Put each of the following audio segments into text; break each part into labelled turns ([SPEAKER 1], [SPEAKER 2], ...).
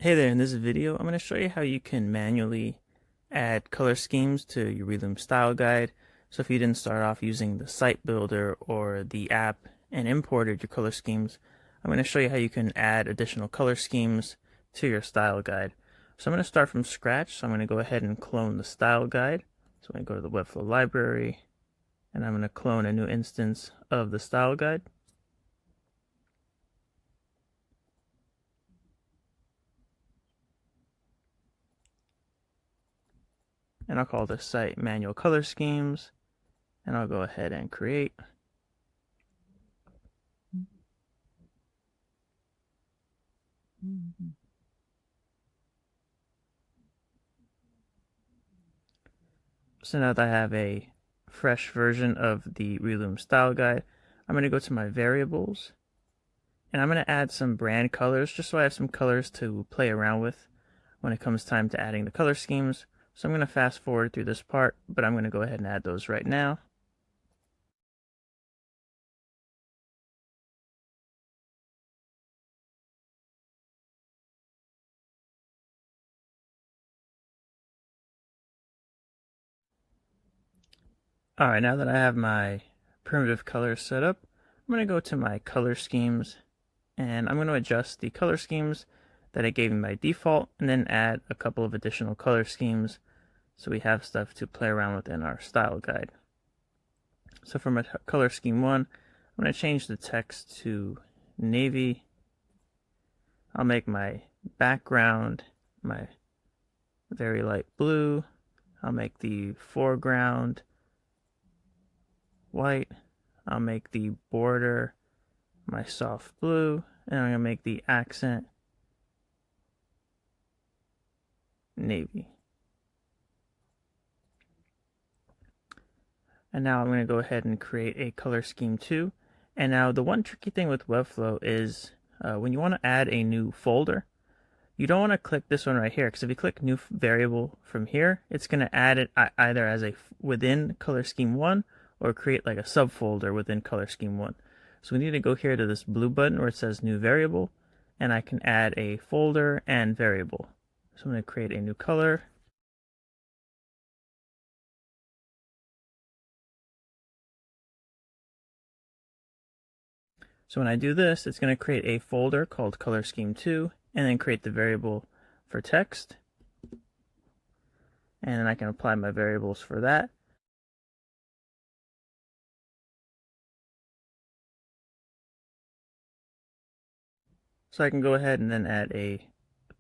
[SPEAKER 1] Hey there, in this video, I'm going to show you how you can manually add color schemes to your Relume Style Guide. So if you didn't start off using the site builder or the app and imported your color schemes, I'm going to show you how you can add additional color schemes to your style guide. So I'm going to start from scratch. So I'm going to go ahead and clone the style guide. So I'm going to go to the Webflow library, and I'm going to clone a new instance of the style guide. And I'll call this site manual color schemes, and I'll go ahead and create. So now that I have a fresh version of the Relume Style Guide, I'm going to go to my variables, and I'm going to add some brand colors just so I have some colors to play around with when it comes time to adding the color schemes. So I'm going to fast forward through this part, but I'm going to go ahead and add those right now. Alright, now that I have my primitive colors set up, I'm going to go to my color schemes, and I'm going to adjust the color schemes that it gave me by default, and then add a couple of additional color schemes so we have stuff to play around with in our style guide. So for my color scheme 1, I'm going to change the text to navy. I'll make my background my very light blue. I'll make the foreground white. I'll make the border my soft blue, and I'm going to make the accent navy. And now I'm going to go ahead and create a color scheme 2. And now the one tricky thing with Webflow is when you want to add a new folder, you don't want to click this one right here, because if you click new variable from here, it's going to add it either as a within color scheme 1 or create like a subfolder within color scheme 1. So we need to go here to this blue button where it says new variable, and I can add a folder and variable. So I'm going to create a new color. So when I do this, it's going to create a folder called color scheme 2, and then create the variable for text. And then I can apply my variables for that. So I can go ahead and then add a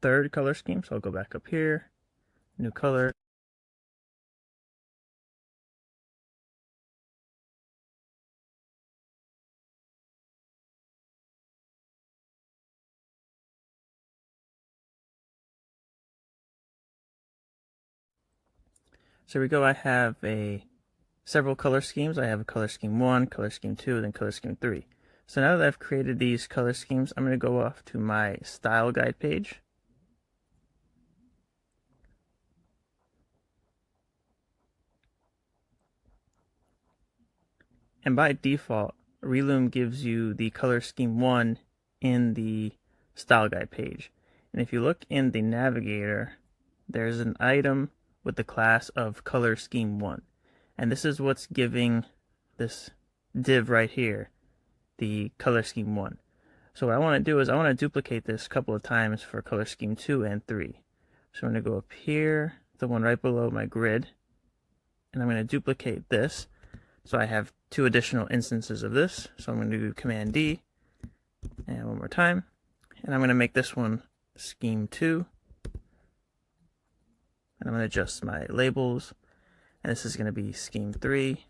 [SPEAKER 1] third color scheme. So I'll go back up here, new color. So here we go. I have several color schemes. I have a color scheme 1, color scheme 2, then color scheme 3. So now that I've created these color schemes, I'm going to go off to my style guide page. And by default, Relume gives you the color scheme 1 in the style guide page. And if you look in the navigator, there's an item with the class of color scheme 1. And this is what's giving this div right here the color scheme 1. So what I want to do is I want to duplicate this a couple of times for color scheme 2 and 3. So I'm going to go up here, the one right below my grid, and I'm going to duplicate this. So I have 2 additional instances of this. So I'm going to do Command D, and one more time. And I'm going to make this one scheme 2. And I'm going to adjust my labels. And this is going to be scheme 3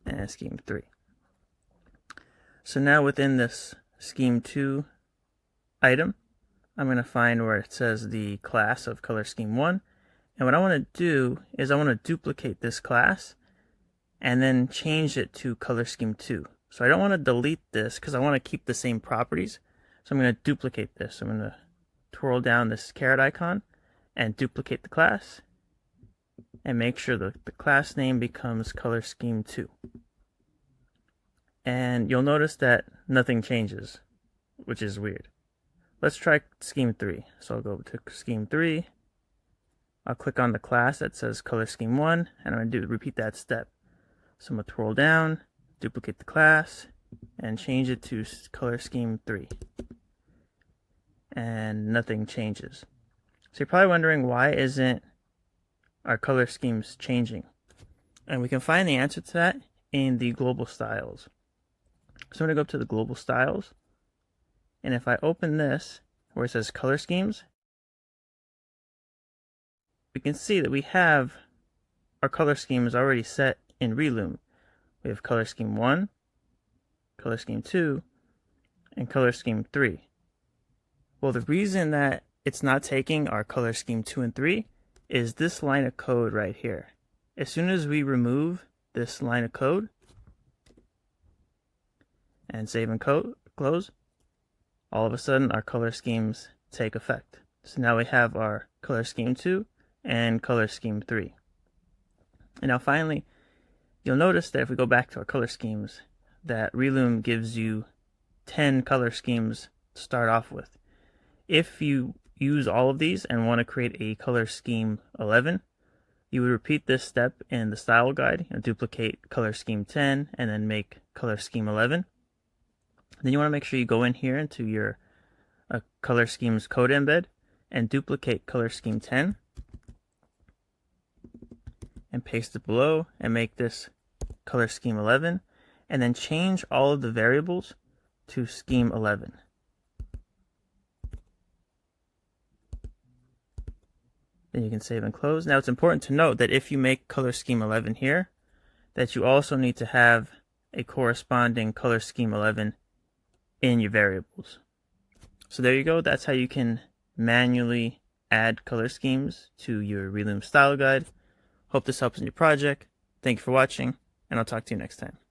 [SPEAKER 1] and scheme 3. So now within this scheme 2 item, I'm going to find where it says the class of color scheme 1. And what I want to do is I want to duplicate this class and then change it to color scheme 2. So I don't want to delete this because I want to keep the same properties. So I'm going to duplicate this. I'm going to twirl down this caret icon and duplicate the class and make sure that the class name becomes color scheme 2. And you'll notice that nothing changes, which is weird. let's try scheme 3. So I'll go to scheme 3. I'll click on the class that says color scheme 1, and I'm going to repeat that step. So I'm going to twirl down, duplicate the class, and change it to color scheme 3. And nothing changes. So you're probably wondering, why isn't our color schemes changing? And we can find the answer to that in the global styles. So I'm going to go up to the global styles, and if I open this where it says color schemes, we can see that we have our color schemes already set in Relume. We have color scheme 1, color scheme 2, and color scheme 3. Well, the reason that it's not taking our color scheme 2 and 3 is this line of code right here. As soon as we remove this line of code and save and close, all of a sudden our color schemes take effect. So now we have our color scheme 2 and color scheme 3. And now finally, you'll notice that if we go back to our color schemes, that Relume gives you 10 color schemes to start off with. If you use all of these and want to create a color scheme 11, you would repeat this step in the style guide, duplicate color scheme 10 and then make color scheme 11. Then you want to make sure you go in here into your color schemes code embed and duplicate color scheme 10 and paste it below and make this color scheme 11, and then change all of the variables to scheme 11. Then you can save and close. Now it's important to note that if you make color scheme 11 here, that you also need to have a corresponding color scheme 11 in your variables. So there you go. That's how you can manually add color schemes to your Relume style guide. Hope this helps in your project. Thank you for watching, and I'll talk to you next time.